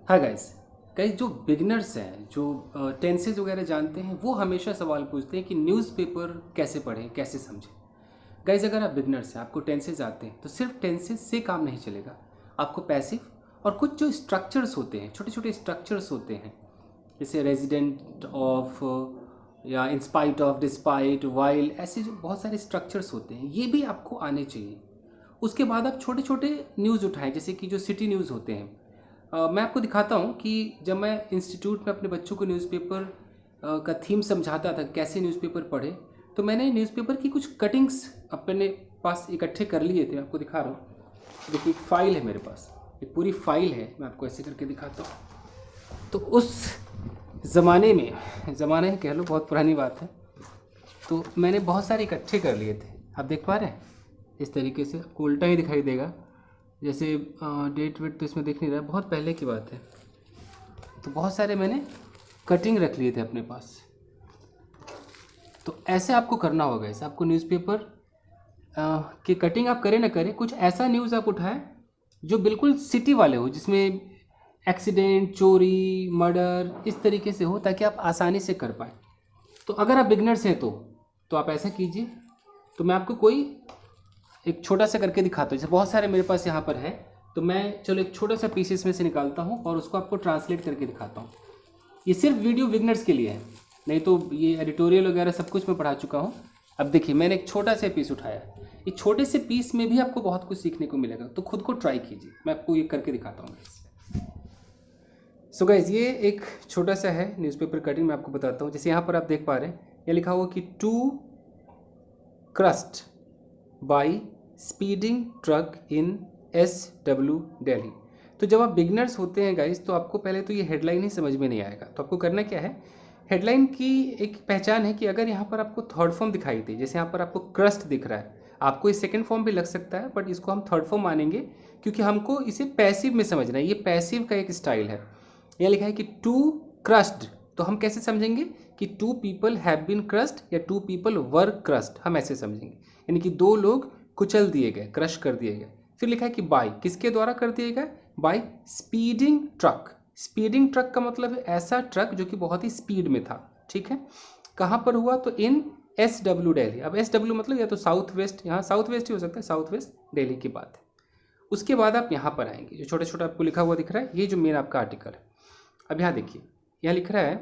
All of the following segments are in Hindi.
हाँ गाइस, जो बिगनर्स हैं, जो टेंसेज वगैरह जानते हैं, वो हमेशा सवाल पूछते हैं कि न्यूज़पेपर कैसे पढ़ें, कैसे समझें। गाइस, अगर आप बिगनर्स हैं, आपको टेंसेज आते हैं, तो सिर्फ टेंसेज से काम नहीं चलेगा। आपको पैसिव और कुछ जो स्ट्रक्चर्स होते हैं, छोटे छोटे स्ट्रक्चर्स होते हैं, जैसे रेजिडेंट ऑफ या in spite of, despite, while, ऐसे जो बहुत सारे स्ट्रक्चर्स होते हैं, ये भी आपको आने चाहिए। उसके बाद आप छोटे छोटे न्यूज़ उठाएं, जैसे कि जो सिटी न्यूज़ होते हैं। मैं आपको दिखाता हूँ कि जब मैं इंस्टीट्यूट में अपने बच्चों को न्यूज़पेपर का थीम समझाता था कैसे न्यूज़पेपर पढ़े, तो मैंने न्यूज़पेपर की कुछ कटिंग्स अपने पास इकट्ठे कर लिए थे। आपको दिखा रहा हूँ, देखिए एक फ़ाइल है मेरे पास, एक पूरी फाइल है, मैं आपको ऐसे करके दिखाता हूँ। तो उस ज़माने में, ज़माने कह लो, बहुत पुरानी बात है, तो मैंने बहुत सारे इकट्ठे कर लिए थे। आप देख पा रहे हैं, इस तरीके से आपको उल्टा ही दिखाई देगा, जैसे डेट वेट तो इसमें दिख नहीं रहा है, बहुत पहले की बात है। तो बहुत सारे मैंने कटिंग रख लिए थे अपने पास। तो ऐसे आपको करना होगा, ऐसे आपको न्यूज़पेपर की कटिंग आप करें ना करें, कुछ ऐसा न्यूज़ आप उठाएं जो बिल्कुल सिटी वाले हो, जिसमें एक्सीडेंट, चोरी, मर्डर इस तरीके से हो, ताकि आप आसानी से कर पाएँ। तो अगर आप बिगनर्स हैं तो आप ऐसा कीजिए। तो मैं आपको कोई एक छोटा सा करके दिखाता हूँ, जैसे बहुत सारे मेरे पास यहाँ पर है, तो मैं चलो एक छोटा सा पीस इसमें से निकालता हूँ और उसको आपको ट्रांसलेट करके दिखाता हूँ। ये सिर्फ वीडियो बिगनर्स के लिए है, नहीं तो ये एडिटोरियल वगैरह सब कुछ मैं पढ़ा चुका हूँ। अब देखिए, मैंने एक छोटा सा पीस उठाया, इस छोटे से पीस में भी आपको बहुत कुछ सीखने को मिलेगा, तो खुद को ट्राई कीजिए। मैं आपको ये करके दिखाता हूँ। सो गाइज, ये एक छोटा सा है न्यूज़पेपर कटिंग, मैं आपको बताता हूँ। जैसे यहाँ पर आप देख पा रहे हैं, ये लिखा हुआ कि two crushed by speeding truck in SW Delhi. तो जब आप बिगनर्स होते हैं गाइस, तो आपको पहले तो ये हेडलाइन ही समझ में नहीं आएगा। तो आपको करना क्या है, हेडलाइन की एक पहचान है कि अगर यहाँ पर आपको थर्ड फॉर्म दिखाई दे, जैसे यहाँ पर आपको क्रस्ट दिख रहा है, आपको ये सेकंड फॉर्म भी लग सकता है, बट इसको हम थर्ड फॉर्म मानेंगे क्योंकि हमको इसे पैसिव में समझना है। ये पैसिव का एक स्टाइल है। यह लिखा है कि टू क्रस्ड, तो हम कैसे समझेंगे कि two people have been crushed या टू पीपल वर क्रस्ड, हम ऐसे समझेंगे, यानी कि दो लोग कुचल दिए गए, क्रश कर दिए गए। फिर लिखा है कि बाय, किसके द्वारा कर दिए गए, by speeding truck. Speeding truck का मतलब है ऐसा ट्रक जो कि बहुत ही स्पीड में था, ठीक है। कहाँ पर हुआ, तो इन SW दिल्ली। अब SW मतलब या तो साउथ वेस्ट, यहाँ साउथ वेस्ट ही हो सकता है, साउथ वेस्ट दिल्ली की बात है। उसके बाद आप यहाँ पर आएंगे, जो छोटा छोटा आपको लिखा हुआ दिख रहा है, ये जो मेन आपका आर्टिकल है। अब यहाँ देखिए, यहाँ लिख रहा है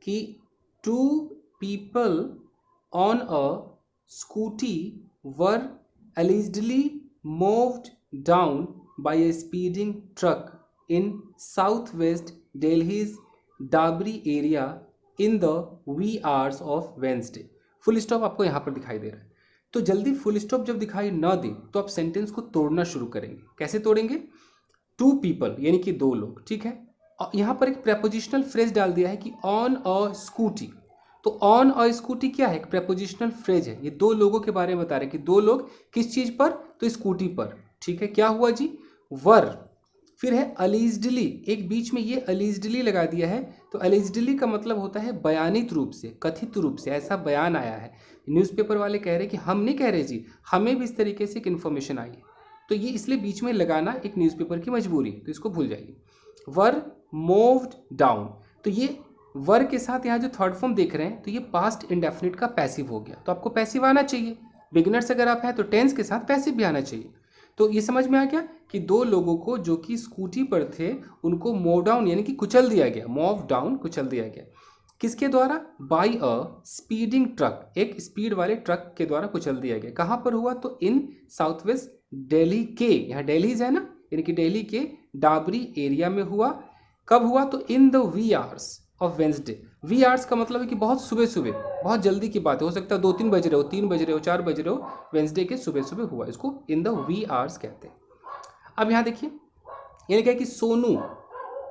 कि two people on a scooty were allegedly moved down by a speeding truck in southwest Delhi's Dabri area in the wee hours of Wednesday। Full stop आपको यहाँ पर दिखाई दे रहा है। तो जल्दी फुल स्टॉप जब दिखाई ना दे तो आप सेंटेंस को तोड़ना शुरू करेंगे। कैसे तोड़ेंगे, टू पीपल यानी कि दो लोग, ठीक है। और यहाँ पर एक प्रेपोजिशनल फ्रेज डाल दिया है कि ऑन अ स्कूटी। तो ऑन अ स्कूटी क्या है, एक प्रेपोजिशनल फ्रेज है। ये दो लोगों के बारे में बता रहे हैं कि दो लोग किस चीज पर, तो स्कूटी पर, ठीक है। क्या हुआ जी, वर। फिर है अलीजडली, एक बीच में ये अलीजडली लगा दिया है। तो अलीजडली का मतलब होता है बयानित रूप से, कथित रूप से, ऐसा बयान आया है। न्यूज़पेपर वाले कह रहे हैं कि हम नहीं कह रहे जी, हमें भी इस तरीके से एक इन्फॉर्मेशन आई है। तो ये इसलिए बीच में लगाना एक न्यूज़पेपर की मजबूरी, तो इसको भूल जाइए। वर मूव्ड डाउन, तो ये वर के साथ यहाँ जो थर्ड फॉर्म देख रहे हैं, तो ये पास्ट इंडेफिनिट का पैसिव हो गया। तो आपको पैसिव आना चाहिए, बिगिनर्स अगर आप हैं तो टेंस के साथ पैसिव भी आना चाहिए। तो ये समझ में आ गया कि दो लोगों को जो कि स्कूटी पर थे, उनको मूव डाउन यानी कि कुचल दिया गया, मूव डाउन कुचल दिया गया। किसके द्वारा, बाई अ स्पीडिंग ट्रक, एक स्पीड वाले ट्रक के द्वारा कुचल दिया गया। कहाँ पर हुआ, तो इन साउथ वेस्ट दिल्ली के, यहाँ दिल्ली है ना, यानी कि दिल्ली के डाबरी एरिया में हुआ। कब हुआ, तो in the wee hours of Wednesday. Wee hours का मतलब है कि बहुत सुबह सुबह, बहुत जल्दी की बात है, हो सकता है 2-3 बज रहे हो, 3 बज रहे हो, 4 बज रहे हो, वेंसडे के सुबह सुबह हुआ। इसको इन द वी आवर्स कहते हैं। अब यहाँ देखिए, ये लिखा है कि सोनू।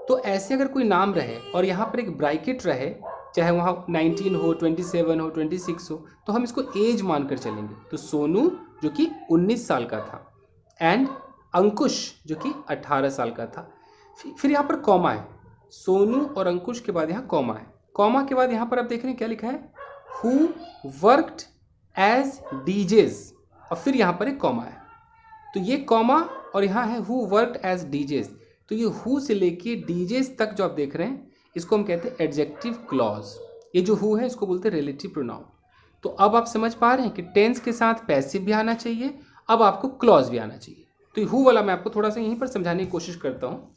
तो ऐसे अगर कोई नाम रहे और यहाँ पर एक ब्रैकेट रहे, चाहे वहाँ 19 हो, 27 हो, 26 हो, तो हम इसको एज मानकर चलेंगे। तो सोनू जो कि 19 साल का था, एंड अंकुश जो कि 18 साल का था। फिर यहाँ पर कॉमा है, सोनू और अंकुश के बाद यहाँ कॉमा है। कॉमा के बाद यहाँ पर आप देख रहे हैं क्या लिखा है, हु वर्कड एज डीजेज, और फिर यहाँ पर एक कॉमा है। तो ये कॉमा और यहाँ है हु वर्कड एज डीजेज। तो ये हु से लेके डीजेस तक जो आप देख रहे हैं इसको हम कहते हैं एडजेक्टिव क्लॉज। ये जो हु है इसको बोलते हैं रिलेटिव प्रोनाउन। तो अब आप समझ पा रहे हैं कि टेंस के साथ पैसिव भी आना चाहिए, अब आपको क्लॉज भी आना चाहिए। तो हु वाला मैं आपको थोड़ा सा यहीं पर समझाने की कोशिश करता हूँ।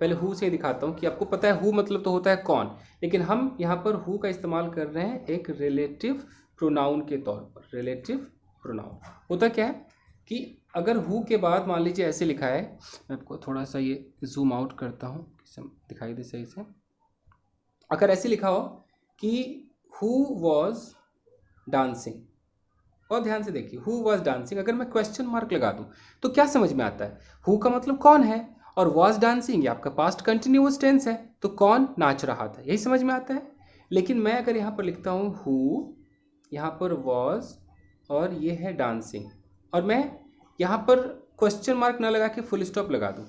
पहले हु से दिखाता हूँ कि आपको पता है हु मतलब तो होता है कौन, लेकिन हम यहाँ पर हु का इस्तेमाल कर रहे हैं एक रिलेटिव प्रोनाउन के तौर पर। रिलेटिव प्रोनाउन होता क्या है कि अगर हु के बाद मान लीजिए ऐसे लिखा है, मैं आपको थोड़ा सा ये जूम आउट करता हूँ दिखाई दे सही से। अगर ऐसे लिखा हो कि हु वॉज डांसिंग, और ध्यान से देखिए हु वॉज डांसिंग, अगर मैं क्वेश्चन मार्क लगा दूं तो क्या समझ में आता है? हु का मतलब कौन है, और वॉज डांसिंग ये आपका पास्ट कंटिन्यूअस टेंस है, तो कौन नाच रहा था, यही समझ में आता है। लेकिन मैं अगर यहाँ पर लिखता हूँ हु, यहाँ पर वॉज और ये है डांसिंग, और मैं यहाँ पर क्वेश्चन मार्क ना लगा के फुल स्टॉप लगा दूँ,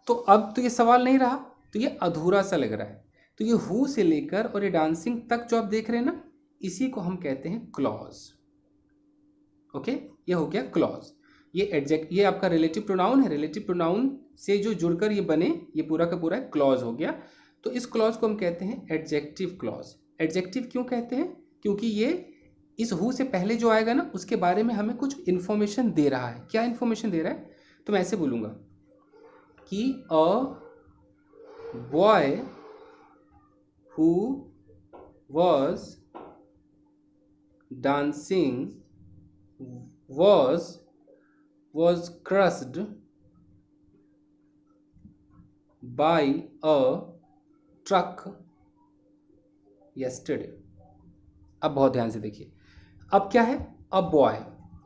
तो अब तो ये सवाल नहीं रहा, तो ये अधूरा सा लग रहा है। तो ये हु से लेकर और ये डांसिंग तक जो आप देख रहे हैं ना, इसी को हम कहते हैं क्लॉज। ओके, ये हो गया क्लॉज। ये आपका रिलेटिव प्रोनाउन है, रिलेटिव प्रोनाउन से जो जुड़कर ये बने, ये पूरा का पूरा क्लॉज हो गया। तो इस क्लॉज को हम कहते हैं एडजेक्टिव क्लॉज। एडजेक्टिव क्यों कहते हैं? क्योंकि ये इस हु से पहले जो आएगा ना उसके बारे में हमें कुछ इन्फॉर्मेशन दे रहा है। क्या इन्फॉर्मेशन दे रहा है? तो मैं ऐसे बोलूँगा कि a boy who was dancing was crushed by a truck yesterday। अब बहुत ध्यान से देखिए, अब क्या है? अ बॉय,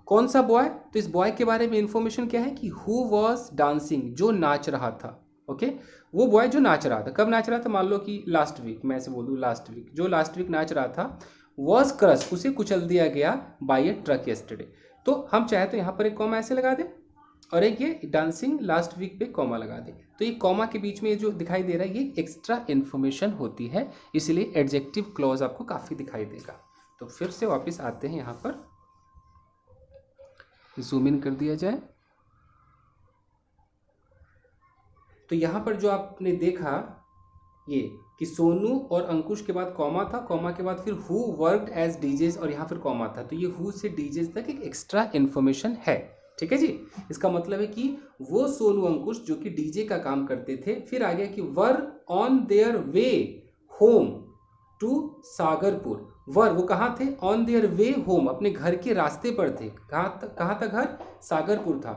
कौन सा बॉय? तो इस बॉय के बारे में इंफॉर्मेशन क्या है कि हु वॉज डांसिंग, जो नाच रहा था। ओके, वो बॉय जो नाच रहा था, कब नाच रहा था? मान लो कि लास्ट वीक, मैं ऐसे बोल दूँ लास्ट वीक, जो लास्ट वीक नाच रहा था, वॉज क्रश, उसे कुचल दिया गया बाय ए ट्रक यस्टरडे। तो हम चाहे तो यहाँ पर एक कॉमा ऐसे लगा दें और एक ये डांसिंग लास्ट वीक पे कॉमा लगा दें, तो ये कॉमा के बीच में ये जो दिखाई दे रहा है ये एक्स्ट्रा इन्फॉर्मेशन होती है, इसलिए एडजेक्टिव क्लॉज आपको काफ़ी दिखाई देगा। तो फिर से वापस आते हैं, यहाँ पर जूम इन कर दिया जाए। तो यहाँ पर जो आपने देखा ये कि सोनू और अंकुश के बाद कॉमा था, कॉमा के बाद फिर हु वर्कड एज डीजेस और यहाँ फिर कॉमा था, तो ये हु से डीजेस तक एक एक्स्ट्रा इन्फॉर्मेशन है। ठीक है जी, इसका मतलब है कि वो सोनू अंकुश जो कि डीजे का काम करते थे, फिर आ गया कि were on their way home to Sagarpur. Were वो कहाँ थे? ऑन देयर वे होम, अपने घर के रास्ते पर थे। कहाँ था घर? सागरपुर था।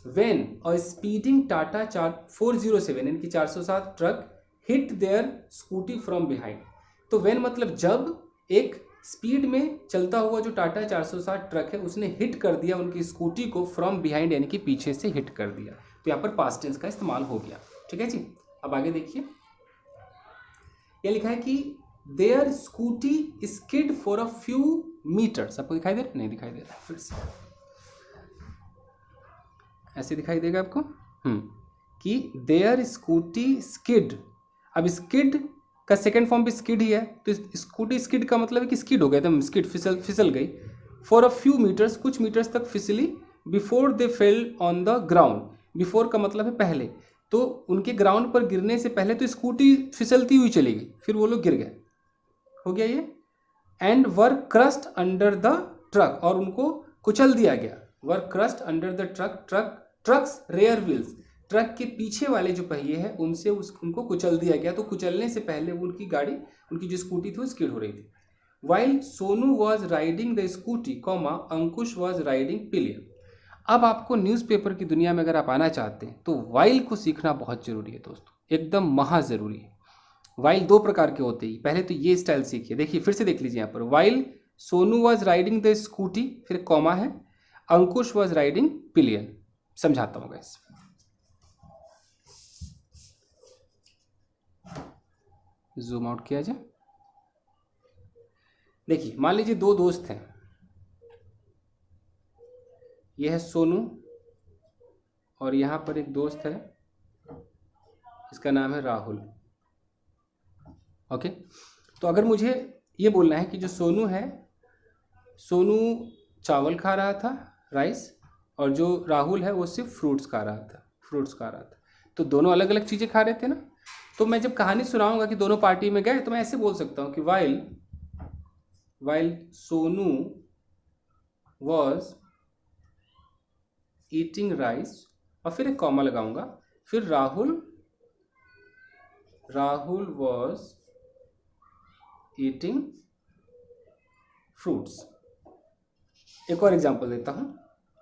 वेन अ स्पीडिंग टाटा 407 यानी कि 407 truck hit their scooty from behind. तो वेन मतलब जब एक स्पीड में चलता हुआ जो टाटा 407 ट्रक है उसने हिट कर दिया उनकी स्कूटी को, फ्रॉम बिहाइंड यानी कि पीछे से हिट कर दिया। तो यहाँ पर पास्ट टेंस का इस्तेमाल हो गया। ठीक है जी, अब आगे देखिए, यह लिखा है कि their scooty skid for a few metres. आपको दिखाई दे रहा है? नहीं दिखाई दे रहा है, फिर से ऐसे दिखाई देगा आपको कि देयर स्कूटी स्किड। अब स्किड का सेकेंड फॉर्म भी स्किड ही है, तो स्कूटी स्किड का मतलब है कि स्किड हो गया, एकदम स्किड फिसल गई। फॉर अ फ्यू मीटर्स, कुछ मीटर्स तक फिसली। Before they fell on the ground, before का मतलब है पहले, तो उनके ग्राउंड पर गिरने से पहले तो स्कूटी फिसलती हुई चली गई, फिर वो लोग गिर गए, हो गया ये। And were crushed under the truck, और उनको कुचल दिया गया। Were crushed under the truck, truck's rear wheels, truck के पीछे वाले जो पहिए हैं उनसे उनको कुचल दिया गया। तो कुचलने से पहले उनकी गाड़ी, उनकी जो स्कूटी थी वो स्किड हो रही थी। While Sonu was riding the scooty comma Ankush was riding pillion. अब आपको न्यूज़पेपर की दुनिया में अगर आप आना चाहते हैं तो वाइल को सीखना बहुत ज़रूरी है दोस्तों, एकदम महा ज़रूरी है। वाइल दो प्रकार के होते हैं, पहले तो ये स्टाइल सीखिए। देखिए फिर से देख लीजिए यहाँ पर, while Sonu was riding the scooty, फिर कॉमा है, अंकुश वॉज राइडिंग पिलियन। समझाता हूँ गाइस, जूम आउट किया जाए। देखिए मान लीजिए दो दोस्त हैं, यह है सोनू और यहाँ पर एक दोस्त है, इसका नाम है राहुल। ओके, तो अगर मुझे ये बोलना है कि जो सोनू है, सोनू चावल खा रहा था, राइस, और जो राहुल है वो सिर्फ फ्रूट्स खा रहा था। तो दोनों अलग अलग चीज़ें खा रहे थे ना। तो मैं जब कहानी सुनाऊंगा कि दोनों पार्टी में गए, तो मैं ऐसे बोल सकता हूँ कि while Sonu was eating rice, और फिर एक कॉमा लगाऊंगा, फिर राहुल वॉज ईटिंग फ्रूट्स। एक और एग्जांपल देता हूं,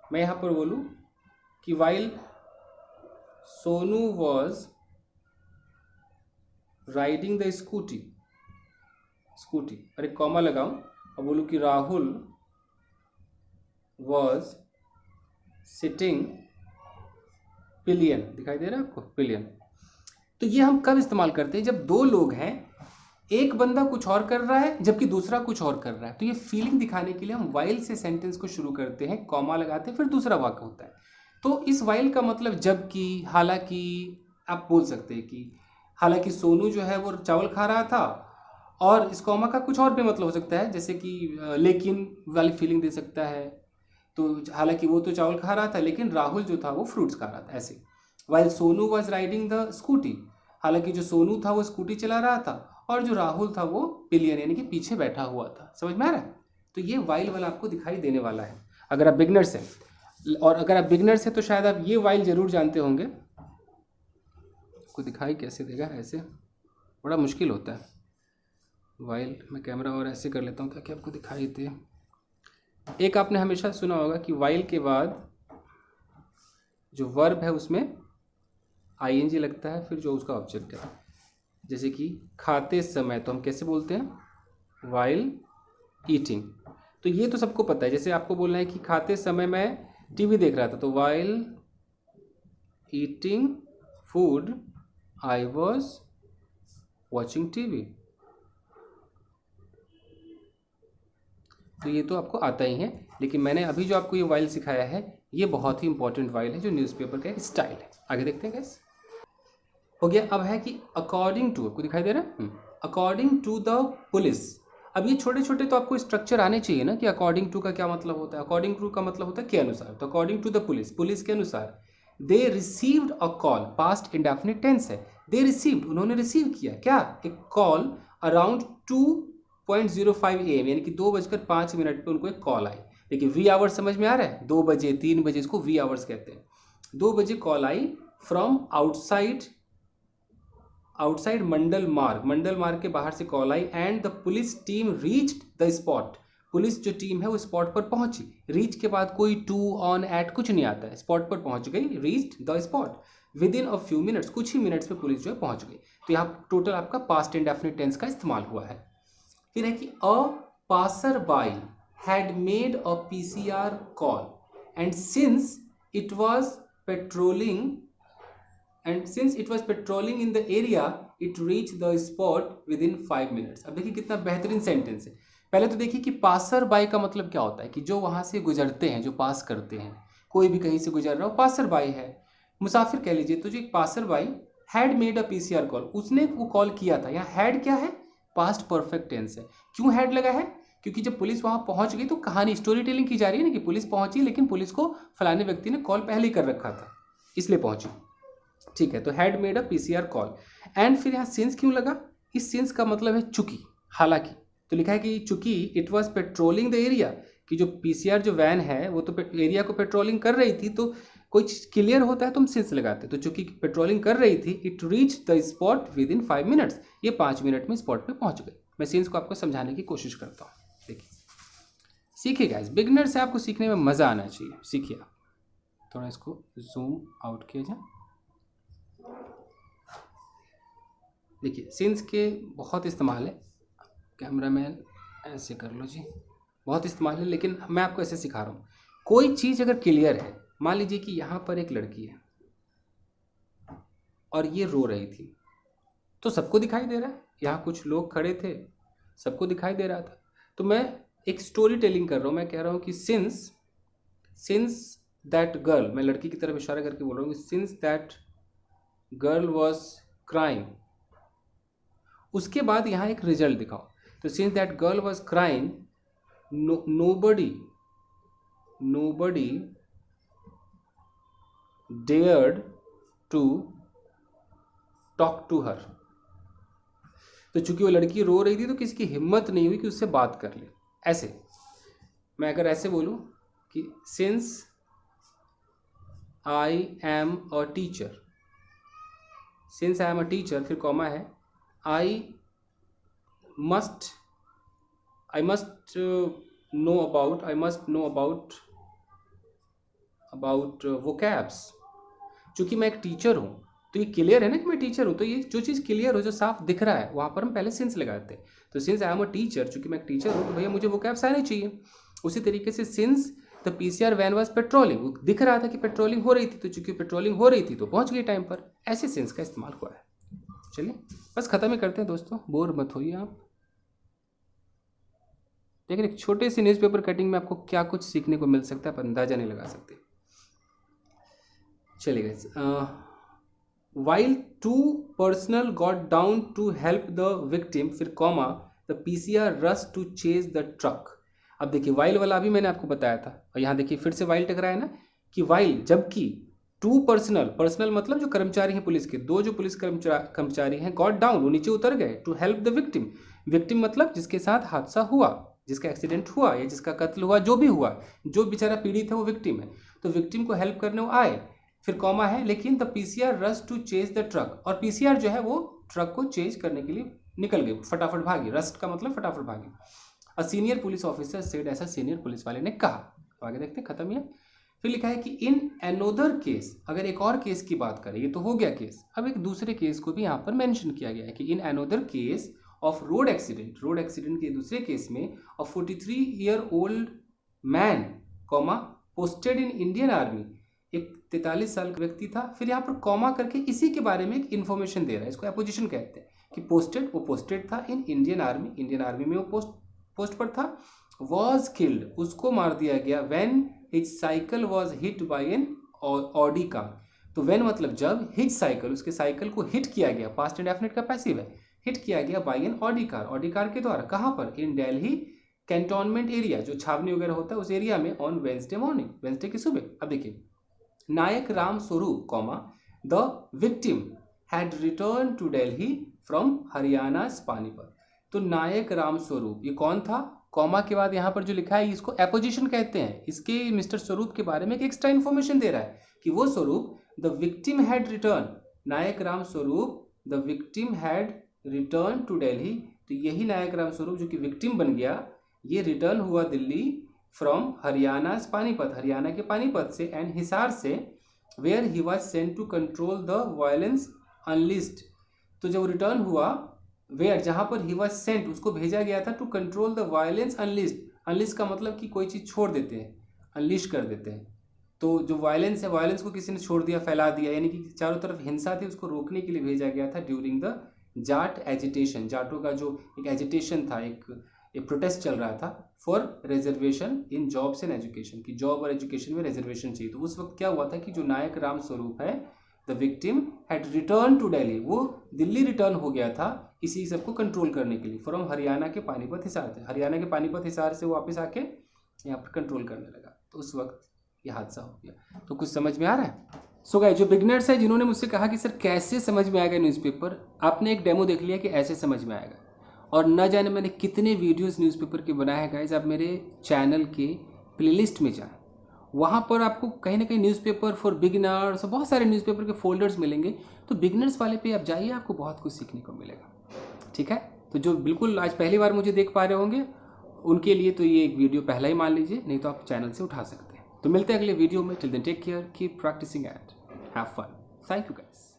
मैं यहां पर बोलूं कि while Sonu was riding the scooty और एक कॉमा लगाऊं और बोलूं कि राहुल वॉज सिटिंग पिलियन। दिखाई दे रहा है आपको, पिलियन। तो ये हम कब इस्तेमाल करते हैं? जब दो लोग हैं, एक बंदा कुछ और कर रहा है जबकि दूसरा कुछ और कर रहा है, तो ये फीलिंग दिखाने के लिए हम वाइल से सेंटेंस को शुरू करते हैं, कॉमा लगाते हैं, फिर दूसरा वाक्य होता है। तो इस वाइल का मतलब जबकि, हालांकि, आप बोल सकते हैं कि हालांकि सोनू जो है वो चावल खा रहा था, और इस कॉमा का कुछ और भी मतलब हो सकता है, जैसे कि लेकिन वाली फीलिंग दे सकता है। तो हालांकि वो तो चावल खा रहा था लेकिन राहुल जो था वो फ्रूट्स खा रहा था, ऐसे। While Sonu was riding the scooty, हालांकि जो सोनू था वो स्कूटी चला रहा था, और जो राहुल था वो पिलियन यानी कि पीछे बैठा हुआ था। समझ में आ रहा है? तो ये वाइल वाला आपको दिखाई देने वाला है अगर आप बिगनर्स हैं। और अगर आप बिगनर्स हैं तो शायद आप ये वाइल जरूर जानते होंगे। आपको दिखाई कैसे देगा? ऐसे बड़ा मुश्किल होता है वाइल। मैं कैमरा और ऐसे कर लेता हूँ ताकि आपको दिखाई दे। एक आपने हमेशा सुना होगा कि वाइल के बाद जो वर्ब है उसमें आईएनजी लगता है, फिर जो उसका ऑब्जेक्ट है। जैसे कि खाते समय तो हम कैसे बोलते हैं? While eating. तो ये तो सबको पता है। जैसे आपको बोलना है कि खाते समय मैं टीवी देख रहा था, तो while eating food I was watching TV. तो ये तो आपको आता ही है, लेकिन मैंने अभी जो आपको ये वाइल सिखाया है ये बहुत ही इंपॉर्टेंट वाइल है, जो न्यूज़पेपर का एक स्टाइल है। आगे देखते हैं गाइस। हो गया। अब है कि अकॉर्डिंग टू, आपको दिखाई दे रहा है? According to the police. अब ये छोटे छोटे तो आपको स्ट्रक्चर आने चाहिए ना कि अकॉर्डिंग टू का क्या मतलब होता है। अकॉर्डिंग टू का मतलब होता है के अनुसार। तो अकॉर्डिंग टू द पुलिस के अनुसार, they received a call, past indefinite tense है। दे रिसीव्ड, उन्होंने रिसीव किया क्या? एक कॉल अराउंड 2:05 AM, यानी कि 2:05 पे उनको एक कॉल आई। देखिए वी आवर्स समझ में आ रहा है? 2 बजे 3 बजे इसको वी आवर्स कहते हैं। 2 बजे कॉल आई फ्रॉम आउटसाइड मंडल मार्ग के बाहर से call I, and the police team reached the spot. Police जो टीम है वो स्पॉट पर पहुंची। रीच के बाद कोई टू, ऑन, एट कुछ नहीं आता है, स्पॉट पर पहुंच गई, reached the spot with in a few minutes, कुछ ही मिनट्स में पुलिस जो है पहुंच गई। तो यहाँ टोटल आपका पास्ट इंडेफिनिट टेंस का इस्तेमाल हुआ है। फिर है कि a passerby had made a PCR call and since it was patrolling in the area, it reached the spot within 5 minutes। अब देखिए कितना बेहतरीन सेंटेंस है। पहले तो देखिए कि पासर बाई का मतलब क्या होता है, कि जो वहां से गुजरते हैं, जो पास करते हैं, कोई भी कहीं से गुजर रहा हो, पासर बाई है, मुसाफिर कह लीजिए। तो जो एक passer by had made a PCR call, उसने वो कॉल किया था। यहाँ हैड क्या है? पास्ट परफेक्ट टेंस है। क्यों हैड लगा है? क्योंकि जब पुलिस वहां पहुंच गई तो कहानी स्टोरी टेलिंग की जा रही है ना, कि पुलिस पहुंची लेकिन पुलिस को फलाने व्यक्ति ने कॉल पहले ही कर रखा था, इसलिए पहुंची। ठीक है, तो had made a PCR call. And फिर यहाँ सिंस क्यों लगा? इस सिंस का मतलब है चूंकि, हालांकि। तो लिखा है कि चूंकि it was patrolling the area, कि जो PCR जो वैन है वो तो एरिया को पेट्रोलिंग कर रही थी, तो कोई चीज क्लियर होता है तो हम सिंस लगाते। तो चूंकि पेट्रोलिंग कर रही थी, it reach the spot with in 5 minutes, ये 5 मिनट में स्पॉट पे पहुंच गई। मैं सिंस को आपको समझाने की कोशिश करता हूँ। देखिए, सीखिए गाइस, बिगनर से आपको सीखने में मजा आना चाहिए। सीखिए आप। थोड़ा इसको जूम आउट किया जाए। देखिए सिंस के बहुत इस्तेमाल है। कैमरामैन ऐसे कर लो जी, बहुत इस्तेमाल है, लेकिन मैं आपको ऐसे सिखा रहा हूँ। कोई चीज़ अगर क्लियर है, मान लीजिए कि यहाँ पर एक लड़की है और ये रो रही थी, तो सबको दिखाई दे रहा है। यहाँ कुछ लोग खड़े थे, सबको दिखाई दे रहा था। तो मैं एक स्टोरी टेलिंग कर रहा हूँ। मैं कह रहा हूँ कि सिंस दैट गर्ल, मैं लड़की की तरफ इशारा करके बोल रहा हूँ कि since that girl was crying, उसके बाद यहाँ एक रिजल्ट दिखाओ। तो since that girl was crying, nobody dared to talk to her. तो चूंकि वो लड़की रो रही थी तो किसी की हिम्मत नहीं हुई कि उससे बात कर ले। ऐसे मैं अगर ऐसे बोलूं कि since I am a teacher, since I am a teacher फिर कॉमा है, I must know about vocabs. चूंकि मैं एक टीचर हूँ तो ये क्लियर है ना कि मैं टीचर हूँ, तो ये जो चीज़ क्लियर हो, जो साफ दिख रहा है, वहाँ पर हम पहले सिंस लगाते हैं। तो since I am a teacher, चूंकि मैं एक टीचर हूँ तो भैया मुझे वोकैब्स आने चाहिए। उसी तरीके से since the PCR van was patrolling, दिख रहा था कि पेट्रोलिंग हो रही थी, तो चूंकि पेट्रोलिंग हो रही थी तो पहुंच गई टाइम पर। ऐसे सिंस का इस्तेमाल हुआ है। चलिए बस खत्म ही करते हैं दोस्तों, बोर मत होइए आप। लेकिन एक छोटे से न्यूज़पेपर कटिंग में आपको क्या कुछ सीखने को मिल सकता है आप अंदाजा नहीं लगा सकते। चलिए while two personnel got down to help the victim, फिर comma the PCR rushed to chase the truck। अब देखिए वाइल वाला अभी मैंने आपको बताया था, और यहाँ देखिए फिर से वाइल टकरा है ना, कि वाइल जबकि टू पर्सनल मतलब जो कर्मचारी हैं पुलिस के, दो जो पुलिस कर्मचारी हैं, गॉट डाउन वो नीचे उतर गए, to help the victim, victim मतलब जिसके साथ हादसा हुआ, जिसका एक्सीडेंट हुआ या जिसका कत्ल हुआ, जो भी हुआ, जो बेचारा पीड़ित है वो विक्टिम है, तो विक्टिम को हेल्प करने वो आए। फिर कॉमा है, लेकिन the PCR rush to chase the truck, और पीसीआर जो है वो ट्रक को चेज करने के लिए निकल गई, फटाफट भागी। रस्ट का मतलब फटाफट भागी। A senior police officer said, ऐसा सीनियर पुलिस वाले ने कहा। तो आगे देखते हैं, खत्म है। फिर लिखा है कि इन अनोदर केस, अगर एक और केस की बात करें, ये तो हो गया केस, अब एक दूसरे केस को भी यहाँ पर मेंशन किया गया है कि in another case of road accident के दूसरे केस में a 43-year-old man comma posted in Indian army, एक 43 साल का व्यक्ति था। फिर यहाँ पर कॉमा करके इसी के बारे में एक इन्फॉर्मेशन दे रहा है, इसको एपोजिशन कहते हैं, कि वो पोस्टेड था इन इंडियन आर्मी में वो पोस्ट पर था। वॉज किल्ड, उसको मार दिया गया, when his cycle was hit by an Audi car. तो व्हेन मतलब जब, हिज साइकिल उसके साइकिल को हिट किया गया, पास्ट इंडेफिनिट का पैसिव है, हिट किया गया बाय एन ऑडी कार के द्वारा। कहाँ पर? इन दिल्ली कैंटोनमेंट एरिया, जो छावनी वगैरह होता है उस एरिया में, ऑन वेंसडे मॉर्निंग, वेंसडे की सुबह। अब देखिए, Nayak Ram Swaroop comma the victim had return to Delhi from Haryana Panipat. तो नायक राम स्वरूप ये कौन था? कॉमा के बाद यहाँ पर जो लिखा है इसको एपोजिशन कहते हैं। इसके मिस्टर स्वरूप के बारे में एक एक्स्ट्रा इन्फॉर्मेशन दे रहा है कि वो Swaroop the victim had return, Nayak Ram Swaroop the victim had return to Delhi. तो यही नायक राम स्वरूप जो कि विक्टिम बन गया, ये रिटर्न हुआ दिल्ली फ्रॉम हरियाणा पानीपत, हरियाणा के पानीपत से, एंड हिसार से, where he was sent to control the violence unrest. तो जब रिटर्न हुआ, वेयर जहाँ पर ही वॉज सेंट उसको भेजा गया था, to control the violence unrest. Unrest का मतलब कि कोई चीज़ छोड़ देते हैं, अनलिस्ट कर देते हैं। तो जो वायलेंस है, वायलेंस को किसी ने छोड़ दिया, फैला दिया, यानी कि चारों तरफ हिंसा थी, उसको रोकने के लिए भेजा गया था ड्यूरिंग द जाट एजिटेशन। जाटों का जो एक एजिटेशन था, एक प्रोटेस्ट चल रहा था for reservation in jobs and education, की जॉब और एजुकेशन में रिजर्वेशन चाहिए। तो उस वक्त क्या हुआ था कि जो नायक राम स्वरूप है, the victim had return to Delhi, वो दिल्ली रिटर्न हो गया था इसी सबको कंट्रोल करने के लिए, फ्रॉम हरियाणा के पानीपत हिसार से, हरियाणा के पानीपत हिसार से वो वापस आके यहाँ पर कंट्रोल करने लगा। तो उस वक्त ये हादसा हो गया। तो कुछ समझ में आ रहा है? सो गाइस, जो बिगनर्स है जिन्होंने मुझसे कहा कि सर कैसे समझ में आएगा न्यूज़पेपर, आपने एक डेमो देख लिया कि ऐसे समझ में आएगा, और न जाने मैंने कितने वीडियोस न्यूज़पेपर के बनाए हैं गाइस। आप मेरे चैनल के प्लेलिस्ट में जाएं, वहाँ पर आपको कहीं ना कहीं न्यूज़पेपर फॉर बिगिनर्स और बहुत सारे न्यूज़पेपर के फोल्डर्स मिलेंगे। तो बिगिनर्स वाले पे आप जाइए, आपको बहुत कुछ सीखने को मिलेगा। ठीक है, तो जो बिल्कुल आज पहली बार मुझे देख पा रहे होंगे उनके लिए तो ये एक वीडियो पहला ही मान लीजिए, नहीं तो आप चैनल से उठा सकते हैं। तो मिलते हैं अगले वीडियो में। Till then take care, keep practising and have fun. Thank you guys.